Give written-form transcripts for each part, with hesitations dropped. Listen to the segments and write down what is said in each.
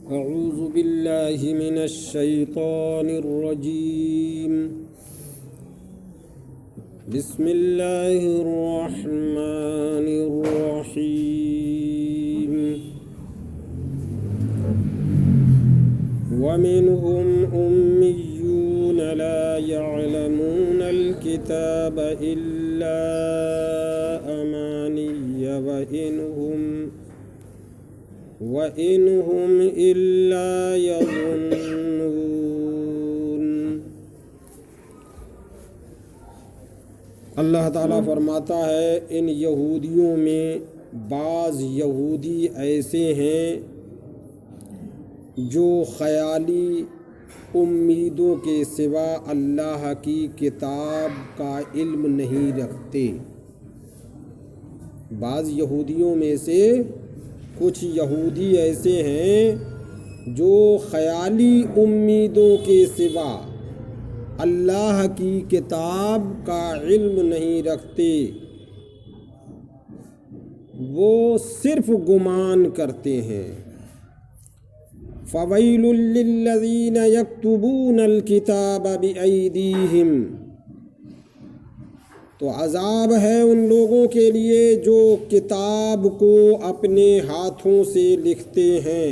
اعوذ باللہ من الشیطان الرجیم بسم اللہ الرحمن الرحیم ومنهم أميون لا يعلمون الكتاب إلا أماني وإن هم إلا يظنون۔ اللہ تعالیٰ فرماتا ہے ان یہودیوں میں بعض یہودی ایسے ہیں جو خیالی امیدوں کے سوا اللہ کی کتاب کا علم نہیں رکھتے۔ بعض یہودیوں میں سے کچھ یہودی ایسے ہیں جو خیالی امیدوں کے سوا اللہ کی کتاب کا علم نہیں رکھتے، وہ صرف گمان کرتے ہیں۔ فَوَيْلٌ لِّلَّذِينَ يَكْتُبُونَ الْكِتَابَ بِأَيْدِيهِمْ، تو عذاب ہے ان لوگوں کے لیے جو کتاب کو اپنے ہاتھوں سے لکھتے ہیں۔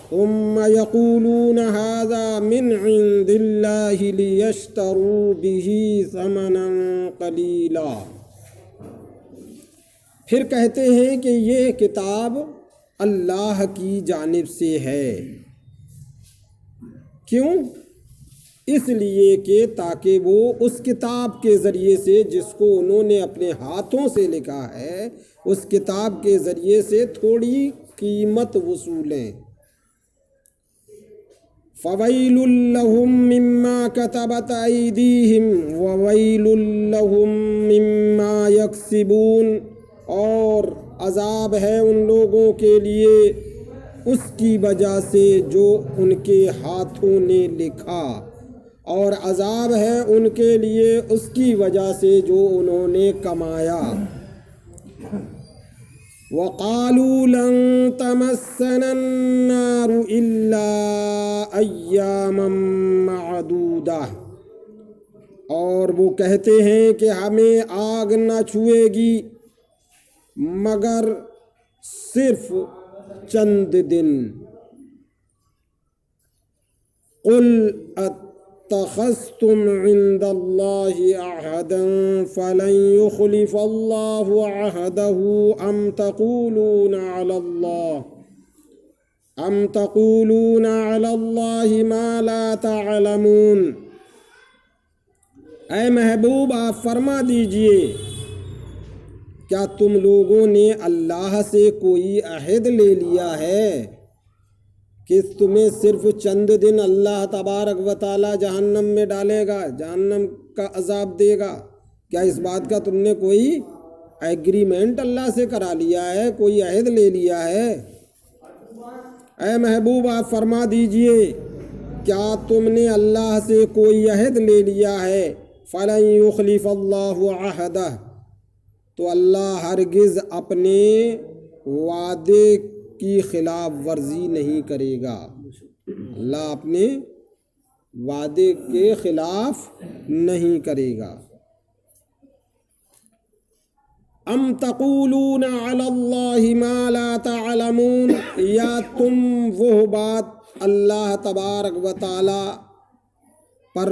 ثُمَّ يَقُولُونَ هَذَا مِنْ عِنْدِ اللَّهِ لِيَشْتَرُوا بِهِ ثَمَنًا قَلِيلًا، پھر کہتے ہیں کہ یہ کتاب اللہ کی جانب سے ہے۔ کیوں؟ اس لیے کہ تاکہ وہ اس کتاب کے ذریعے سے جس کو انہوں نے اپنے ہاتھوں سے لکھا ہے، اس کتاب کے ذریعے سے تھوڑی قیمت وصولیں۔ فَوَيْلٌ لَّهُم مِّمَّا كَتَبَتْ أَيْدِيهِمْ وَوَيْلٌ لَّهُم مِّمَّا يَكْسِبُونَ، اور عذاب ہے ان لوگوں کے لیے اس کی وجہ سے جو ان کے ہاتھوں نے لکھا، اور عذاب ہے ان کے لیے اس کی وجہ سے جو انہوں نے کمایا۔ وَقَالُوا لَن تَمَسَّنَا النَّارُ إِلَّا أَيَّامًا مَّعْدُودَةً، اور وہ کہتے ہیں کہ ہمیں آگ نہ چھوئے گی مگر صرف چند دن۔ قُلْ اتخذتم عند اللہ عہدا فلن یخلف اللہ عہدہ ام تقولون علی اللہ ما لا تعلمون۔ اے محبوب آپ فرما دیجئے، کیا تم لوگوں نے اللہ سے کوئی عہد لے لیا ہے کہ تمہیں صرف چند دن اللہ تبارک و تعالی جہنم میں ڈالے گا، جہنم کا عذاب دے گا؟ کیا اس بات کا تم نے کوئی ایگریمنٹ اللہ سے کرا لیا ہے، کوئی عہد لے لیا ہے؟ اے محبوب آپ فرما دیجئے، کیا تم نے اللہ سے کوئی عہد لے لیا ہے؟ فَلَن يُخْلِفَ اللَّهُ عَهْدَهُ، تو اللہ ہرگز اپنے وعدے کی خلاف ورزی نہیں کرے گا، اللہ اپنے وعدے کے خلاف نہیں کرے گا۔ ام تقولون علی اللہ ما لا تعلمون، یا تم وہ بات اللہ تبارک و تعالی پر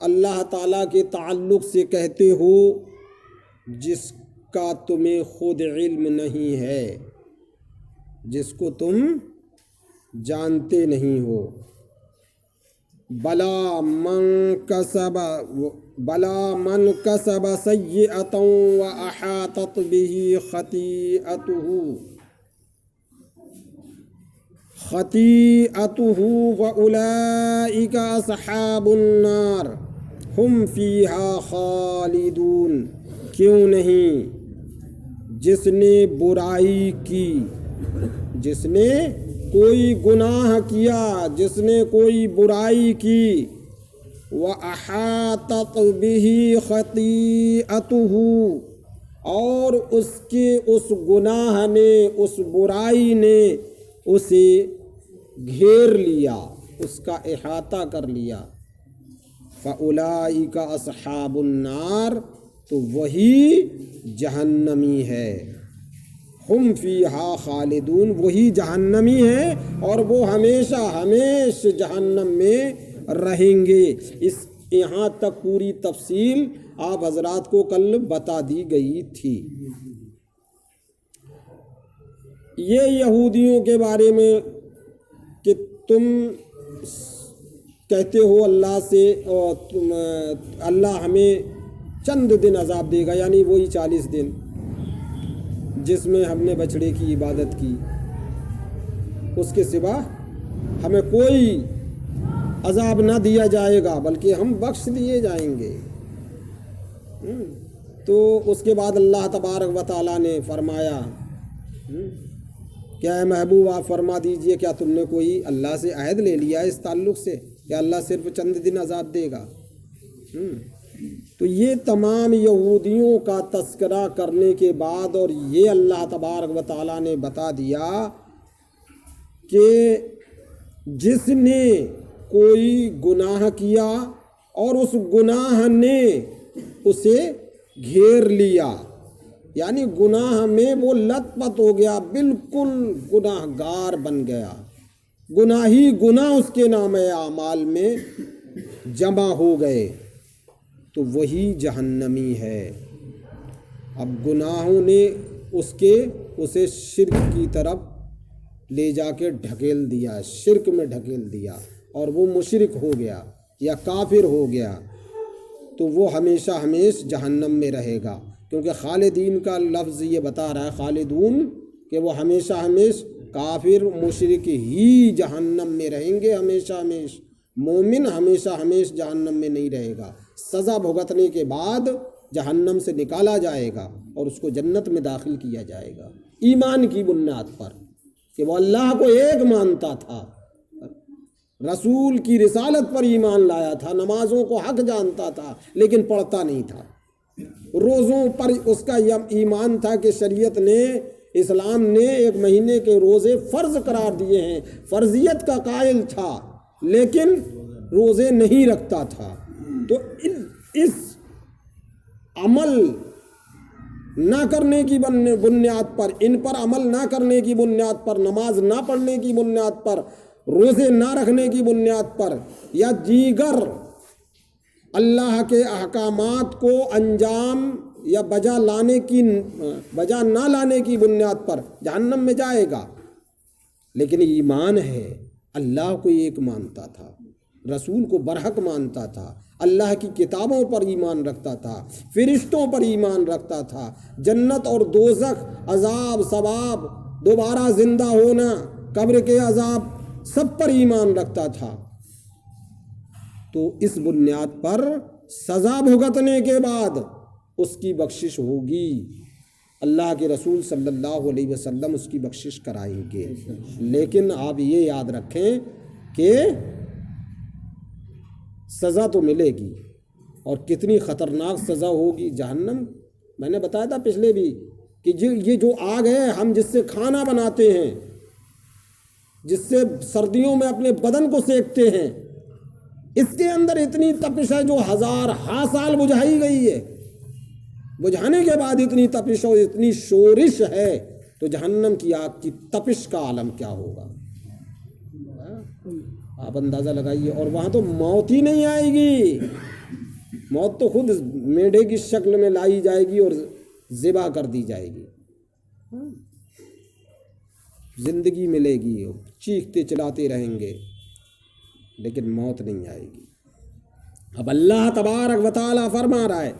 اللہ تعالیٰ کے تعلق سے کہتے ہو جس کا تمہیں خود علم نہیں ہے، جس کو تم جانتے نہیں ہو۔ بلا من کسب سیئۃ وأحاطت به خطیئته فأولئک اصحاب النار ہم فیہا خالدون۔ کیوں نہیں؟ جس نے برائی کی، جس نے کوئی گناہ کیا، جس نے کوئی برائی کی، وَأَحَاطَتْ بِهِ خَطِيئَتُهُ، اور اس کے اس گناہ نے، اس برائی نے اسے گھیر لیا، اس کا احاطہ کر لیا، فَأُولَئِكَ أَصْحَابُ النَّارِ، تو وہی جہنمی ہے، ہم فیہا خالدون، وہی جہنمی ہے اور وہ ہمیشہ ہمیشہ جہنم میں رہیں گے۔ یہاں تک پوری تفصیل آپ حضرات کو کل بتا دی گئی تھی۔ یہ یہودیوں کے بارے میں کہ تم کہتے ہو اللہ سے اللہ ہمیں چند دن عذاب دے گا، یعنی وہی 40 دن جس میں ہم نے بچڑے کی عبادت کی، اس کے سوا ہمیں کوئی عذاب نہ دیا جائے گا بلکہ ہم بخش دیے جائیں گے۔ تو اس کے بعد اللہ تبارک و تعالیٰ نے فرمایا کیا اے محبوب آپ فرما دیجئے کیا تم نے کوئی اللہ سے عہد لے لیا اس تعلق سے کہ اللہ صرف چند دن عذاب دے گا؟ تو یہ تمام یہودیوں کا تذکرہ کرنے کے بعد اور یہ اللہ تبارک و تعالیٰ نے بتا دیا کہ جس نے کوئی گناہ کیا اور اس گناہ نے اسے گھیر لیا، یعنی گناہ میں وہ لت پت ہو گیا، بالکل گناہ گار بن گیا، گناہ ہی گناہ اس کے نام اعمال میں جمع ہو گئے، تو وہی جہنمی ہے۔ اب گناہوں نے اسے شرک کی طرف لے جا کے ڈھکیل دیا، شرک میں ڈھکیل دیا اور وہ مشرک ہو گیا یا کافر ہو گیا، تو وہ ہمیشہ ہمیشہ جہنم میں رہے گا، کیونکہ خالدین کا لفظ یہ بتا رہا ہے خالدون کہ وہ ہمیشہ ہمیشہ کافر مشرک ہی جہنم میں رہیں گے، ہمیشہ ہمیشہ۔ مومن ہمیشہ ہمیشہ جہنم میں نہیں رہے گا، سزا بھگتنے کے بعد جہنم سے نکالا جائے گا اور اس کو جنت میں داخل کیا جائے گا، ایمان کی بنیاد پر کہ وہ اللہ کو ایک مانتا تھا، رسول کی رسالت پر ایمان لایا تھا، نمازوں کو حق جانتا تھا لیکن پڑھتا نہیں تھا، روزوں پر اس کا ایمان تھا کہ شریعت نے، اسلام نے 1 مہینے کے روزے فرض قرار دیے ہیں، فرضیت کا قائل تھا لیکن روزے نہیں رکھتا تھا۔ تو اس عمل نہ کرنے کی بنیاد پر، ان پر عمل نہ کرنے کی بنیاد پر، نماز نہ پڑھنے کی بنیاد پر، روزے نہ رکھنے کی بنیاد پر یا دیگر اللہ کے احکامات کو انجام یا بجا نہ لانے کی بنیاد پر جہنم میں جائے گا۔ لیکن ایمان ہے، اللہ کو ایک مانتا تھا، رسول کو برحق مانتا تھا، اللہ کی کتابوں پر ایمان رکھتا تھا، فرشتوں پر ایمان رکھتا تھا، جنت اور دوزخ، عذاب ثواب، دوبارہ زندہ ہونا، قبر کے عذاب، سب پر ایمان رکھتا تھا، تو اس بنیاد پر سزا بھگتنے کے بعد اس کی بخشش ہوگی، اللہ کے رسول صلی اللہ علیہ وسلم اس کی بخشش کرائیں گے۔ لیکن آپ یہ یاد رکھیں کہ سزا تو ملے گی، اور کتنی خطرناک سزا ہوگی، جہنم۔ میں نے بتایا تھا پچھلے بھی کہ یہ جو آگ ہے ہم جس سے کھانا بناتے ہیں، جس سے سردیوں میں اپنے بدن کو سینکتے ہیں، اس کے اندر اتنی تپش ہے جو 1000 سال بجھائی گئی ہے، بجھانے کے بعد اتنی تپش اور اتنی شورش ہے، تو جہنم کی آگ کی تپش کا عالم کیا ہوگا، آپ اندازہ لگائیے۔ اور وہاں تو موت ہی نہیں آئے گی، موت تو خود میڈے کی شکل میں لائی جائے گی اور ذبح کر دی جائے گی، زندگی ملے گی، چیختے چلاتے رہیں گے، لیکن موت نہیں آئے گی۔ اب اللہ تبارک و تعالیٰ فرما رہا ہے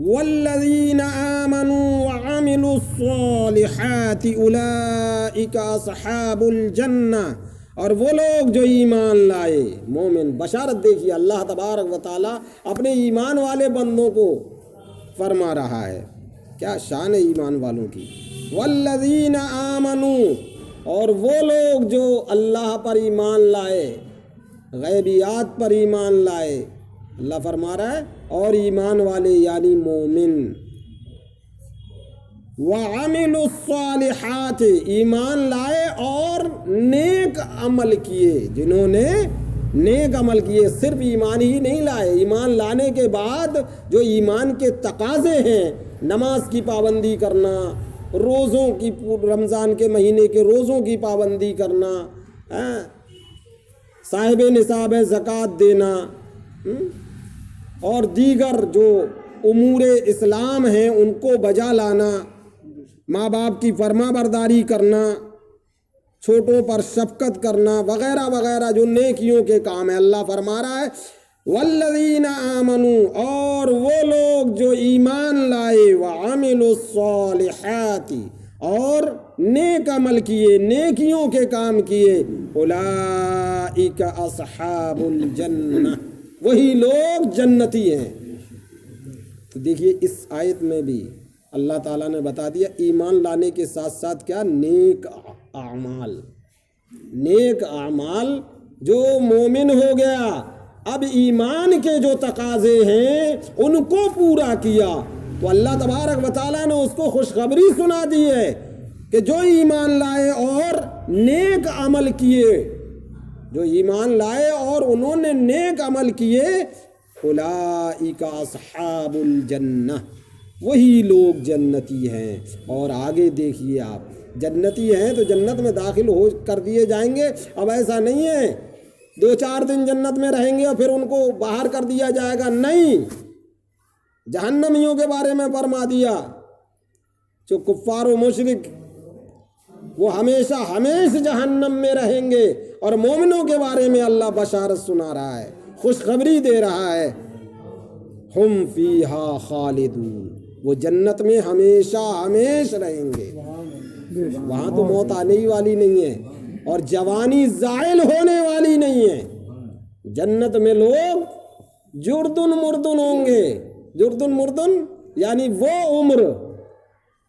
وَالَّذِينَ آمَنُوا وَعَمِلُوا الصَّالِحَاتِ أُولَئِكَ أَصْحَابُ الْجَنَّةِ، اور وہ لوگ جو ایمان لائے، مومن، بشارت دیکھیے اللہ تبارک و تعالیٰ اپنے ایمان والے بندوں کو فرما رہا ہے، کیا شان ہے ایمان والوں کی۔ وَالَّذِينَ آمَنُوا، اور وہ لوگ جو اللہ پر ایمان لائے، غیبیات پر ایمان لائے، اللہ فرما رہا ہے، اور ایمان والے یعنی مومن، وَعَمِلُوا الصَّالِحَاتِ، ایمان لائے اور نیک عمل کیے، جنہوں نے نیک عمل کیے، صرف ایمان ہی نہیں لائے، ایمان لانے کے بعد جو ایمان کے تقاضے ہیں، نماز کی پابندی کرنا، روزوں کی، رمضان کے مہینے کے روزوں کی پابندی کرنا، صاحب نصاب زکوٰۃ دینا، اور دیگر جو امور اسلام ہیں ان کو بجا لانا، ماں باپ کی فرما برداری کرنا، چھوٹوں پر شفقت کرنا، وغیرہ وغیرہ جو نیکیوں کے کام ہیں۔ اللہ فرما رہا ہے والذین آمنوا، اور وہ لوگ جو ایمان لائے، وعملوا الصالحات، اور نیک عمل کیے، نیکیوں کے کام کیے، اولئک اصحاب الجنہ، وہی لوگ جنتی ہیں۔ تو دیکھیے اس آیت میں بھی اللہ تعالیٰ نے بتا دیا ایمان لانے کے ساتھ ساتھ کیا، نیک اعمال، نیک اعمال، جو مومن ہو گیا اب ایمان کے جو تقاضے ہیں ان کو پورا کیا، تو اللہ تبارک و تعالیٰ نے اس کو خوشخبری سنا دی ہے کہ جو ایمان لائے اور نیک عمل کیے، جو ایمان لائے اور انہوں نے نیک عمل کیے، اولئک اصحاب الجنہ، وہی لوگ جنتی ہیں۔ اور آگے دیکھیے آپ، جنتی ہیں تو جنت میں داخل ہو کر دیے جائیں گے۔ اب ایسا نہیں ہے 2-4 دن جنت میں رہیں گے اور پھر ان کو باہر کر دیا جائے گا، نہیں، جہنمیوں کے بارے میں فرما دیا، جو کفار و مشرک وہ ہمیشہ ہمیشہ جہنم میں رہیں گے، اور مومنوں کے بارے میں اللہ بشارت سنا رہا ہے، خوشخبری دے رہا ہے، ہم فیہا خالدون، وہ جنت میں ہمیشہ ہمیشہ رہیں گے، وہاں تو موت آنے ہی والی نہیں ہے اور جوانی زائل ہونے والی نہیں ہے۔ جنت میں لوگ جردن مردن ہوں گے، جردن مردن یعنی وہ عمر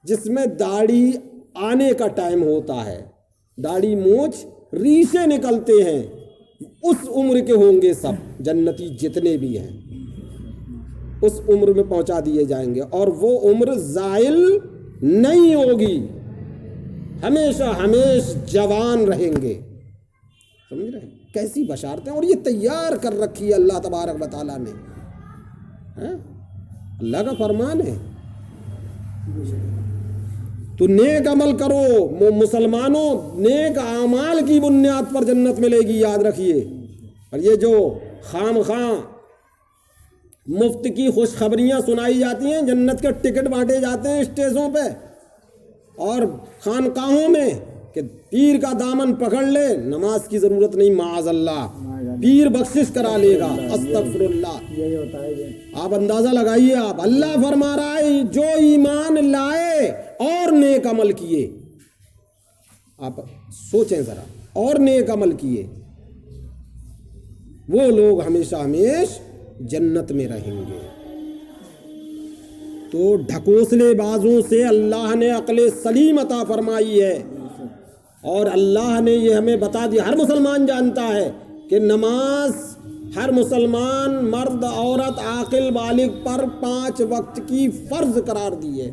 جس میں داڑھی آنے کا ٹائم ہوتا ہے، داڑھی مونچھ ریشے نکلتے ہیں، اس عمر کے ہوں گے سب جنتی جتنے بھی ہیں، اس عمر میں پہنچا دیے جائیں گے، اور وہ عمر زائل نہیں ہوگی، ہمیشہ ہمیشہ جوان رہیں گے۔ سمجھ رہے ہیں کیسی بشارتیں، اور یہ تیار کر رکھی ہے اللہ تبارک و تعالیٰ نے، اللہ کا فرمان ہے۔ تو نیک عمل کرو مسلمانوں، نیک اعمال کی بنیاد پر جنت ملے گی، یاد رکھیے۔ اور یہ جو خام خواہ مفت کی خوشخبریاں سنائی جاتی ہیں، جنت کے ٹکٹ بانٹے جاتے ہیں اسٹیجوں پہ اور خانقاہوں میں کہ پیر کا دامن پکڑ لے، نماز کی ضرورت نہیں، معاذ اللہ، پیر بخشش کرا لے گا، استغفر اللہ۔ آپ اندازہ لگائیے، آپ، اللہ فرما رہا ہے جو ایمان لائے اور نیک عمل کیے، آپ سوچیں ذرا، اور نیک عمل کیے، وہ لوگ ہمیشہ ہمیشہ جنت میں رہیں گے۔ تو ڈھکوسلے بازوں سے اللہ نے عقل سلیم عطا فرمائی ہے، اور اللہ نے یہ ہمیں بتا دیا، ہر مسلمان جانتا ہے کہ نماز ہر مسلمان مرد عورت عاقل بالغ پر 5 وقت کی فرض قرار دی ہے،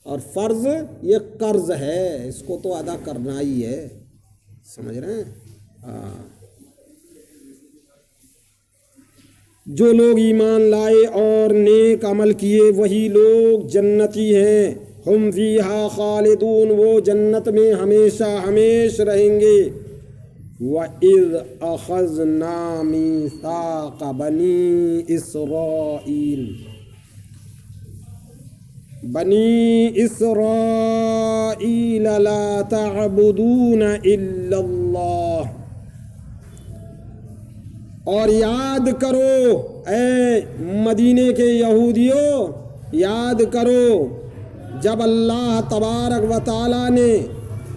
اور فرض یہ قرض ہے، اس کو تو ادا کرنا ہی ہے، سمجھ رہے ہیں؟ جو لوگ ایمان لائے اور نیک عمل کیے وہی لوگ جنتی ہیں، ہم فیہا خالدون، وہ جنت میں ہمیشہ ہمیشہ رہیں گے۔ وَإِذْ أَخَذْنَا مِيثَاقَ بَنِي إِسْرَائِيلَ، بنی اسرائیل لا تعبدون الا اللہ، اور یاد کرو اے مدینے کے یہودیوں، یاد کرو جب اللہ تبارک و تعالیٰ نے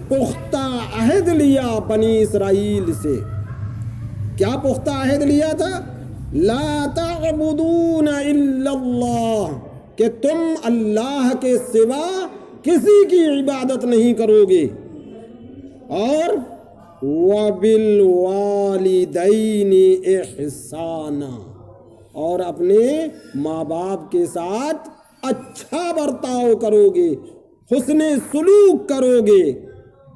پختہ عہد لیا بنی اسرائیل سے، کیا پختہ عہد لیا تھا؟ لا تعبدون الا اللہ، کہ تم اللہ کے سوا کسی کی عبادت نہیں کرو گے، اور وَبِالْوَالِدَيْنِ إِحْسَانًا، اور اپنے ماں باپ کے ساتھ اچھا برتاؤ کرو گے، حسن سلوک کرو گے،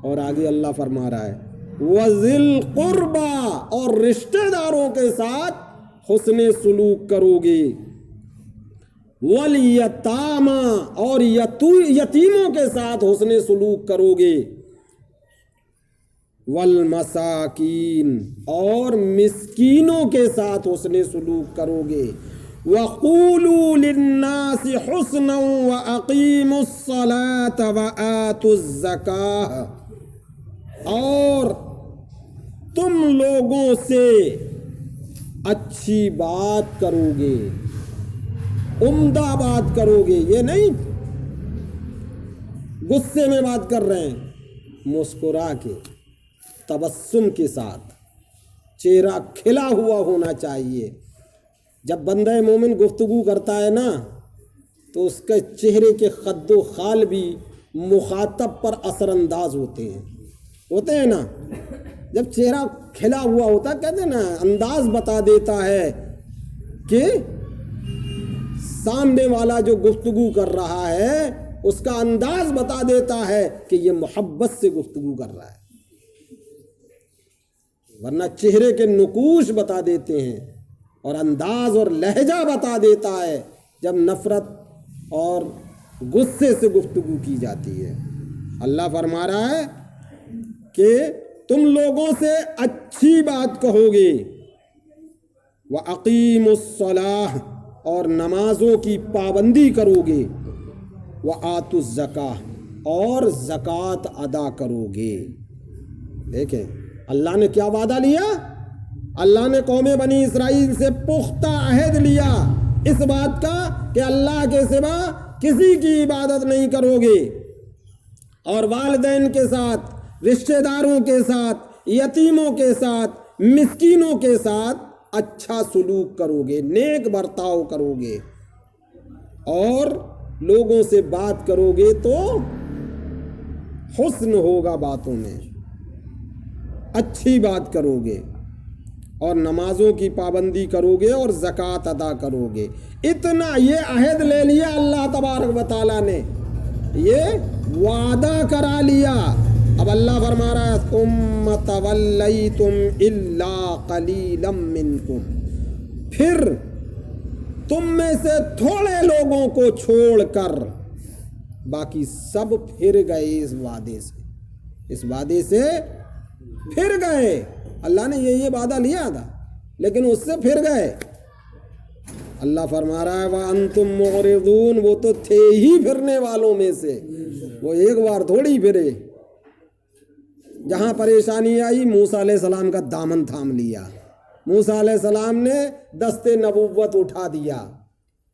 اور آگے اللہ فرما رہا ہے وَذِل قُرْبَى، اور رشتہ داروں کے ساتھ حسن سلوک کرو گے، وَالْيَتَامَى، اور یتیموں کے ساتھ حسن سلوک کرو گے، والمساکین، اور مسکینوں کے ساتھ حسن سلوک کرو گے، وَقُولُوا لِلنَّاسِ حُسْنًا وَأَقِیمُوا الصَّلَاةَ وَآتُوا الزَّکَاةَ، اور تم لوگوں سے اچھی بات کرو گے، عمدہ بات کرو گے، یہ نہیں غصے میں بات کر رہے ہیں، مسکرا کے، تبسم کے ساتھ، چہرہ کھلا ہوا ہونا چاہیے۔ جب بندہ مومن گفتگو کرتا ہے نا تو اس کے چہرے کے خد و خال بھی مخاطب پر اثر انداز ہوتے ہیں نا، جب چہرہ کھلا ہوا ہوتا ہے، کہتے ہیں نا انداز بتا دیتا ہے کہ سامنے والا جو گفتگو کر رہا ہے اس کا انداز بتا دیتا ہے کہ یہ محبت سے گفتگو کر رہا ہے، ورنہ چہرے کے نقوش بتا دیتے ہیں اور انداز اور لہجہ بتا دیتا ہے جب نفرت اور غصے سے گفتگو کی جاتی ہے۔ اللہ فرما رہا ہے کہ تم لوگوں سے اچھی بات کہو گے، وَأَقِیمُوا الصَّلَاةَ، اور نمازوں کی پابندی کرو گے، وَآتُوا الزَّکَاةَ، اور زکوٰۃ ادا کرو گے۔ دیکھیں اللہ نے کیا وعدہ لیا، اللہ نے قوم بنی اسرائیل سے پختہ عہد لیا اس بات کا کہ اللہ کے سوا کسی کی عبادت نہیں کرو گے، اور والدین کے ساتھ، رشتہ داروں کے ساتھ، یتیموں کے ساتھ، مسکینوں کے ساتھ اچھا سلوک کرو گے، نیک برتاؤ کرو گے، اور لوگوں سے بات کرو گے تو حسن ہوگا، باتوں میں اچھی بات کرو گے، اور نمازوں کی پابندی کرو گے، اور زکوٰۃ ادا کرو گے۔ اتنا یہ عہد لے لیا اللہ تبارک و تعالیٰ نے، یہ وعدہ کرا لیا۔ اب اللہ فرما رہا ہے ثم تولیتم الا قلیلا منکم، پھر تم میں سے تھوڑے لوگوں کو چھوڑ کر باقی سب پھر گئے اس وعدے سے پھر گئے۔ اللہ نے یہ وعدہ لیا تھا لیکن اس سے پھر گئے۔ اللہ فرما رہا ہے وَأَنْتُمْ مُعْرِضُونَ، وہ تو تھے ہی پھرنے والوں میں سے، وہ ایک بار تھوڑی پھرے۔ جہاں پریشانی آئی موسیٰ علیہ السلام کا دامن تھام لیا، موسیٰ علیہ السلام نے دست نبوت اٹھا دیا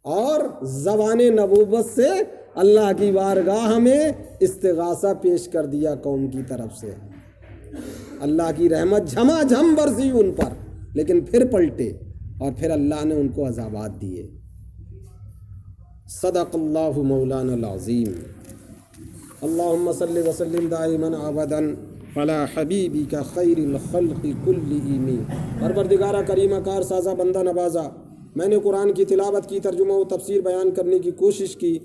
اور زبان نبوت سے اللہ کی بارگاہ میں استغاثہ پیش کر دیا قوم کی طرف سے۔ اللہ کی رحمت جھما جھم برسی ان پر، لیکن پھر پلٹے اور پھر اللہ نے ان کو عذابات دیے۔ صدق اللہ مولانا العظیم۔ اللہم صلی وسلم دائما ابدا علی حبیبک خیر الخلق کلہم۔ پروردگارہ کریمہ کار سازہ بندہ نوازا، میں نے قرآن کی تلاوت کی، ترجمہ و تفسیر بیان کرنے کی کوشش کی۔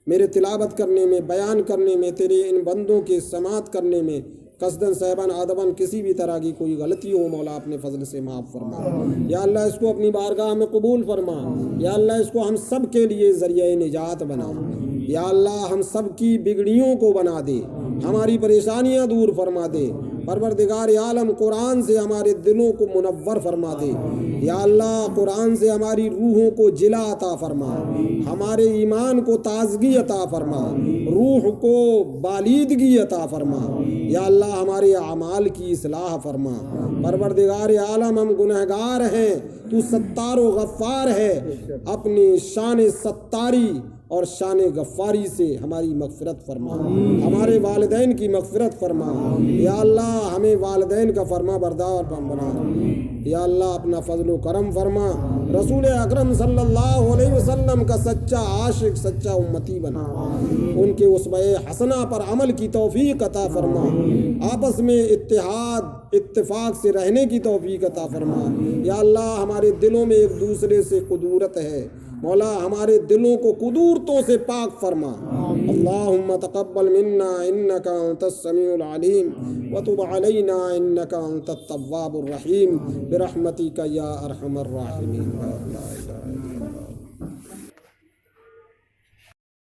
میرے تلاوت کرنے میں، بیان کرنے میں، تیرے ان بندوں کے سماعت کرنے میں قصداً صاحباً آدباً کسی بھی طرح کی کوئی غلطی ہو مولا اپنے فضل سے معاف فرما۔ یا اللہ اس کو اپنی بارگاہ میں قبول فرما، یا اللہ اس کو ہم سب کے لیے ذریعہ نجات بنا، یا اللہ ہم سب کی بگڑیوں کو بنا دے، ہماری پریشانیاں دور فرما دے۔ پروردگار عالم قرآن سے ہمارے دلوں کو منور فرما دے، یا اللہ قرآن سے ہماری روحوں کو جلا عطا فرما، ہمارے ایمان کو تازگی عطا فرما، روح کو بالیدگی عطا فرما، یا اللہ ہمارے اعمال کی اصلاح فرما۔ پروردگار عالم ہم گنہگار ہیں، تو ستار و غفار ہے، اپنی شان ستاری اور شان غفاری سے ہماری مغفرت فرما، ہمارے والدین کی مغفرت فرما، یا اللہ ہمیں والدین کا فرما بردار بنا، یا اللہ اپنا فضل و کرم فرما، رسول اکرم صلی اللہ علیہ وسلم کا سچا عاشق، سچا امتی بنا، ان کے اسوہ حسنہ پر عمل کی توفیق عطا فرما، آپس میں اتحاد اتفاق سے رہنے کی توفیق عطا فرما، یا اللہ ہمارے دلوں میں ایک دوسرے سے قدورت ہے، مولا ہمارے دلوں کو قدورتوں سے پاک فرما. اللہم تقبل منا انکا انت السمیع العلیم وتب علینا انکا انت التواب الرحیم برحمتک یا ارحم الراحمین.